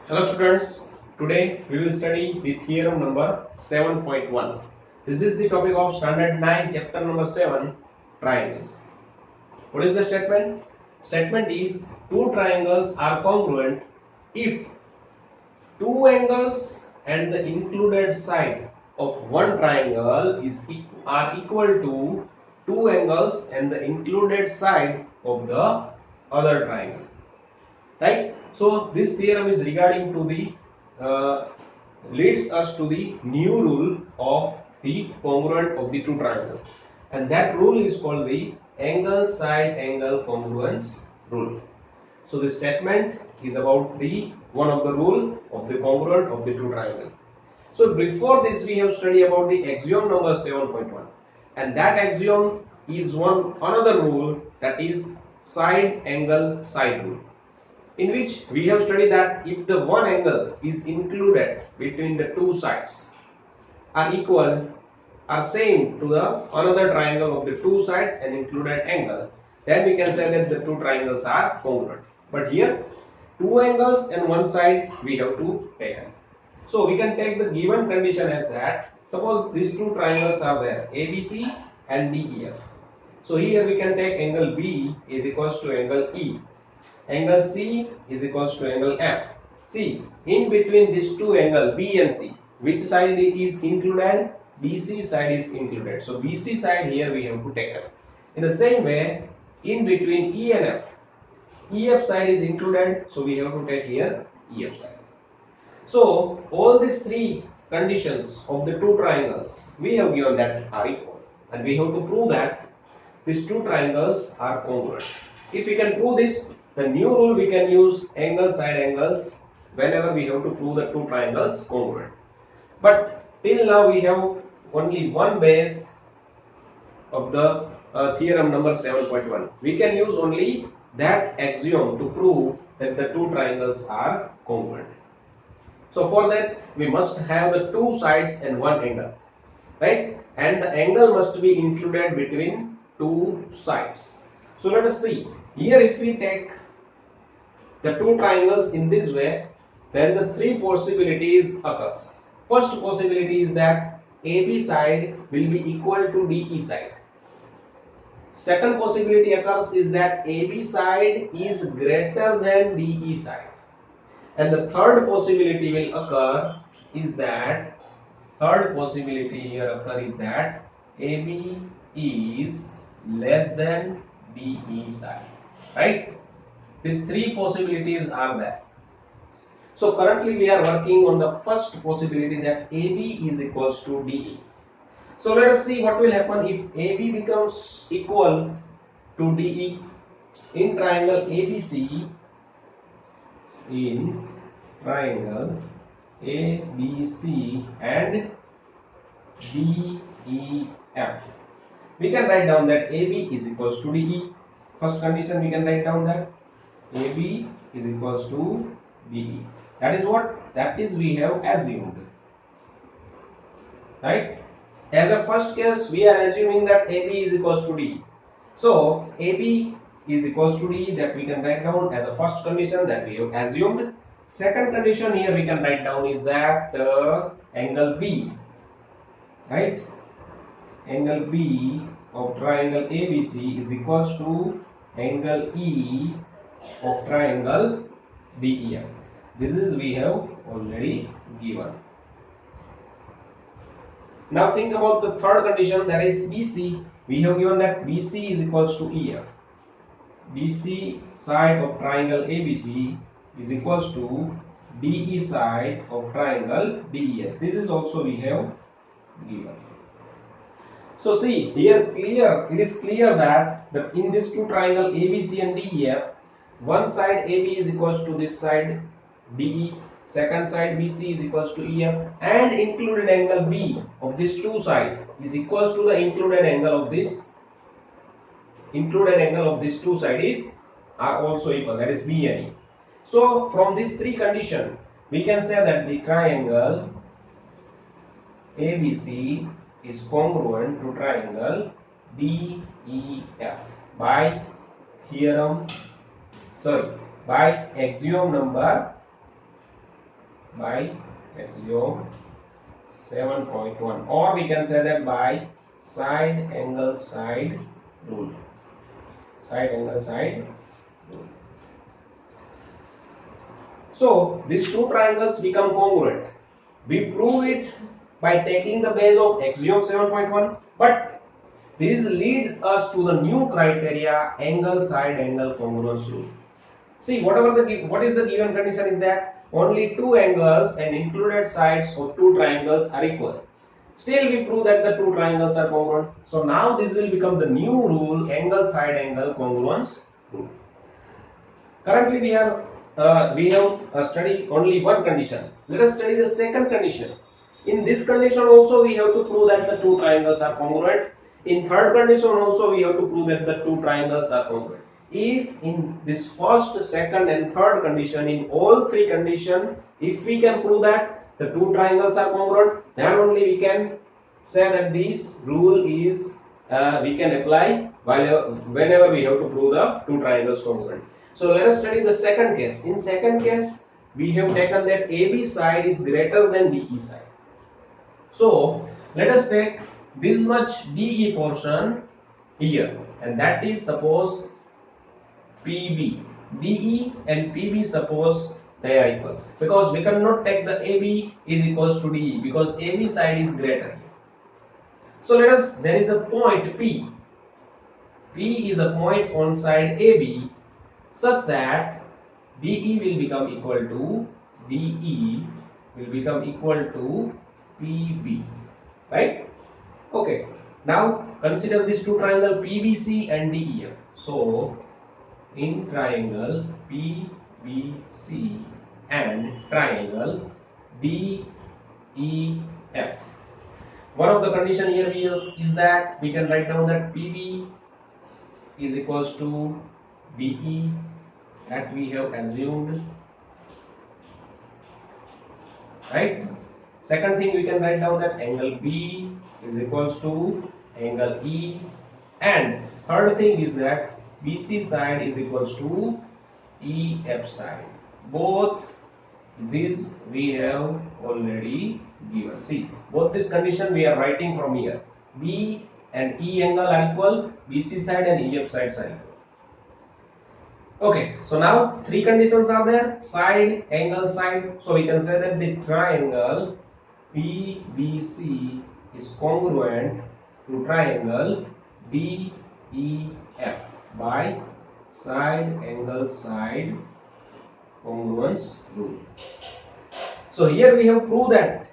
Hello students, today we will study the theorem number 7.1. This is the topic of standard 9 chapter number 7, triangles. What is the statement? Statement is two triangles are congruent if two angles and the included side of one triangle are equal to two angles and the included side of the other triangle. Right? So this theorem is regarding to the leads us to the new rule of the congruent of the two triangles, and that rule is called the angle side angle congruence rule. So the statement is about the one of the rule of the congruent of the two triangle. So before this we have studied about the axiom number 7.1, and that axiom is another rule, that is side angle side rule, in which we have studied that if the one angle is included between the two sides are equal, are same to the another triangle of the two sides and included angle, then we can say that the two triangles are congruent. But here two angles and one side we have to take. So we can take the given condition as that, suppose these two triangles are there, ABC and DEF. So here we can take angle B is equals to angle E. Angle C is equals to angle F. See, in between these two angles B and C, which side is included? BC side is included. So BC side here we have to take it. In the same way, in between E and F, EF side is included. So we have to take here EF side. So all these three conditions of the two triangles we have given that are equal, and we have to prove that these two triangles are congruent. If we can prove this, the new rule we can use angle side angles whenever we have to prove the two triangles congruent. But till now we have only one base of the theorem number 7.1. We can use only that axiom to prove that the two triangles are congruent. So for that we must have the two sides and one angle, right? And the angle must be included between two sides. So let us see. Here if we take the two triangles in this way, then the three possibilities occurs. First possibility is that AB side will be equal to DE side. Second possibility occurs is that AB side is greater than DE side. And the third possibility will occur is that AB is less than DE side. Right? These three possibilities are there. So currently we are working on the first possibility, that AB is equals to DE. So let us see what will happen if AB becomes equal to DE in triangle ABC. In triangle ABC and DEF, we can write down that AB is equals to DE. First condition we can write down that AB is equals to DE. That is what? That is we have assumed. Right? As a first case, we are assuming that AB is equals to DE. So AB is equals to DE, that we can write down as a first condition that we have assumed. Second condition here we can write down is that angle B, right? Angle B of triangle ABC is equals to angle E of triangle DEF. This is we have already given. Now think about the third condition, that is BC. We have given that BC is equals to EF. BC side of triangle ABC is equals to DE side of triangle DEF. This is also we have given. So see here, it is clear that in this two triangle ABC and DEF, one side AB is equals to this side DE, second side BC is equals to EF, and included angle B of this two side is equals to the included angle of this two sides are also equal, that is B and E. So from these three conditions we can say that the triangle ABC is congruent to triangle DEF by axiom number by axiom 7.1, or we can say that by side angle side rule. Side angle side rule. So these two triangles become congruent. We prove it by taking the base of axiom 7.1, but this leads us to the new criteria, angle side angle congruence rule. See, what is the given condition is that only two angles and included sides of two triangles are equal. Still we prove that the two triangles are congruent. So now this will become the new rule, angle side angle congruence rule. Currently we have studied only one condition. Let us study the second condition. In this condition also we have to prove that the two triangles are congruent. In third condition also we have to prove that the two triangles are congruent. If in this first, second and third condition, in all three conditions, if we can prove that the two triangles are congruent, then only we can say that this rule is we can apply whenever we have to prove the two triangles congruent. So let us study the second case. In second case, we have taken that AB side is greater than DE side. So let us take this much DE portion here, and that is suppose PB. DE and PB suppose they are equal, because we cannot take the AB is equals to DE because AB side is greater. So there is a point P. P is a point on side AB such that DE will become equal to PB, right? Okay. Now consider these two triangles PBC and DEF. So in triangle PBC and triangle DEF, one of the condition here is that we can write down that PB is equals to DE, that we have assumed, right? Second thing, we can write down that angle B is equals to angle E, and third thing is that BC side is equals to EF side. Both these we have already given. See, both this condition we are writing from here. B and E angle are equal, BC side and EF side are equal. Okay, so now three conditions are there: side, angle, side. So we can say that the triangle PBC is congruent to triangle DEF by side angle side congruence rule. So here we have proved that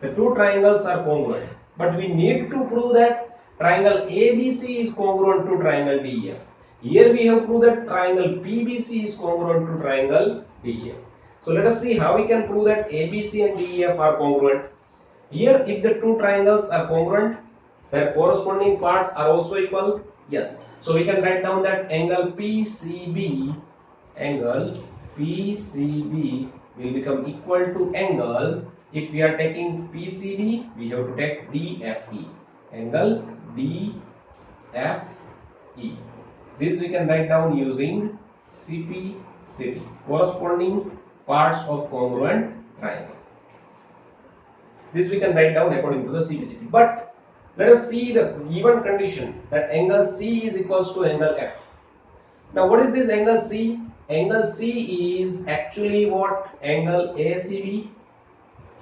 the two triangles are congruent, but we need to prove that triangle ABC is congruent to triangle DEF. Here we have proved that triangle PBC is congruent to triangle DEF. So let us see how we can prove that ABC and DEF are congruent. Here, if the two triangles are congruent, their corresponding parts are also equal. Yes. So we can write down that angle PCB will become equal to angle, if we are taking PCB, we have to take DFE, angle DFE. This we can write down using CP, corresponding parts of congruent triangle. This we can write down according to the CP. But let us see the given condition that angle C is equals to angle F. Now what is this angle C? Angle C is actually what? Angle ACB.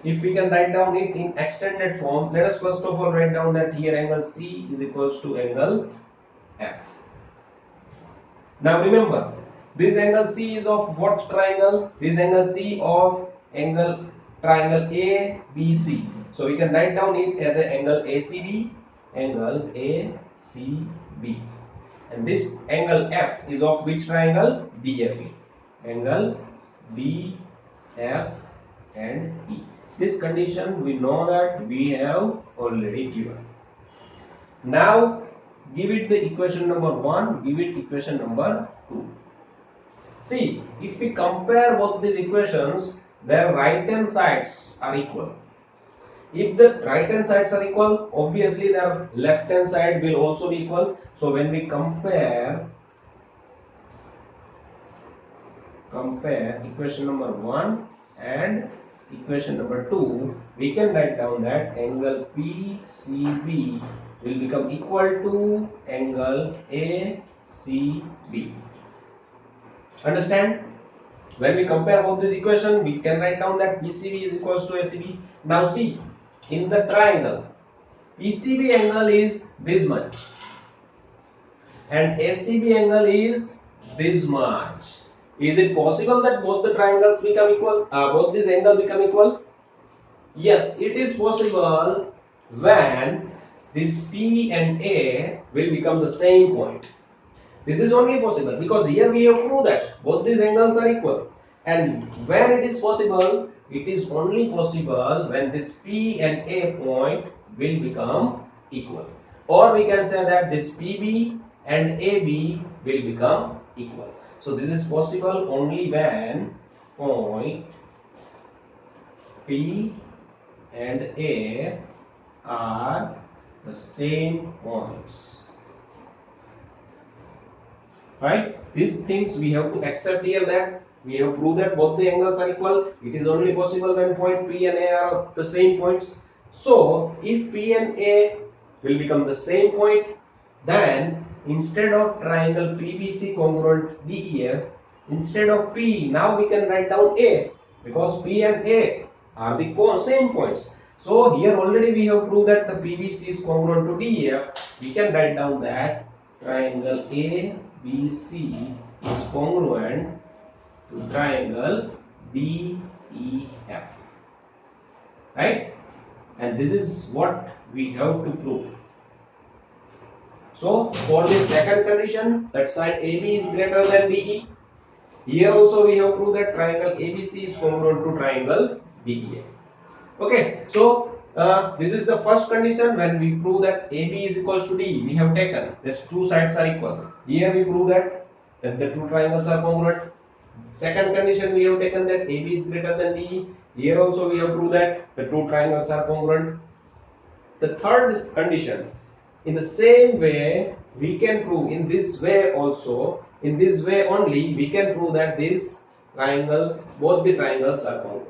If we can write down it in extended form, let us first of all write down that here angle C is equals to angle F. Now remember, this angle C is of what triangle? This angle C of triangle ABC. So we can write down it as an angle ACB, and this angle F is of which triangle? DFE, angle DF and E. This condition we know that we have already given. Now give it the equation number 1, give it equation number 2. See, if we compare both these equations, their right hand sides are equal. If the right hand sides are equal, obviously their left hand side will also be equal. So when we compare equation number 1 and equation number 2, we can write down that angle PCB will become equal to angle ACB. Understand? When we compare both this equation, we can write down that PCB is equals to ACB. Now see, in the triangle, PCB angle is this much and ACB angle is this much. Is it possible that both the triangles become equal? Both these angles become equal? Yes, it is possible when this P and A will become the same point. This is only possible because here we have proved that both these angles are equal. And when it is possible, it is only possible when this P and A point will become equal. Or we can say that this PB and AB will become equal. So this is possible only when point P and A are the same points. Right? These things we have to accept here, that we have proved that both the angles are equal. It is only possible when point P and A are the same points. So if P and A will become the same point, then instead of triangle PBC congruent DEF, instead of P, now we can write down A, because P and A are the same points. So here already we have proved that the PBC is congruent to DEF. We can write down that triangle ABC is congruent to triangle DEF. Right? And this is what we have to prove. So for the second condition, that side AB is greater than DE. Here also we have proved that triangle ABC is congruent to triangle DEF. Okay, so this is the first condition. When we prove that AB is equals to DE, we have taken these two sides are equal. Here we prove that the two triangles are congruent. Second condition, we have taken that AB is greater than DE. Here also we have proved that the two triangles are congruent. The third condition, in the same way we can prove in this way also, in this way only we can prove that this triangle, both the triangles are congruent.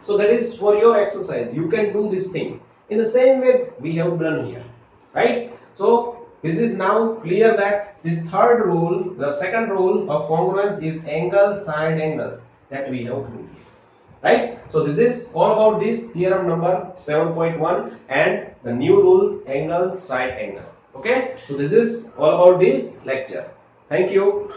So that is for your exercise. You can do this thing in the same way we have done here, right? So this is now clear that this third rule, the second rule of congruence, is angle side angles that we have proved here, right? So this is all about this theorem number 7.1 and the new rule, angle side angle. Okay, so this is all about this lecture. Thank you.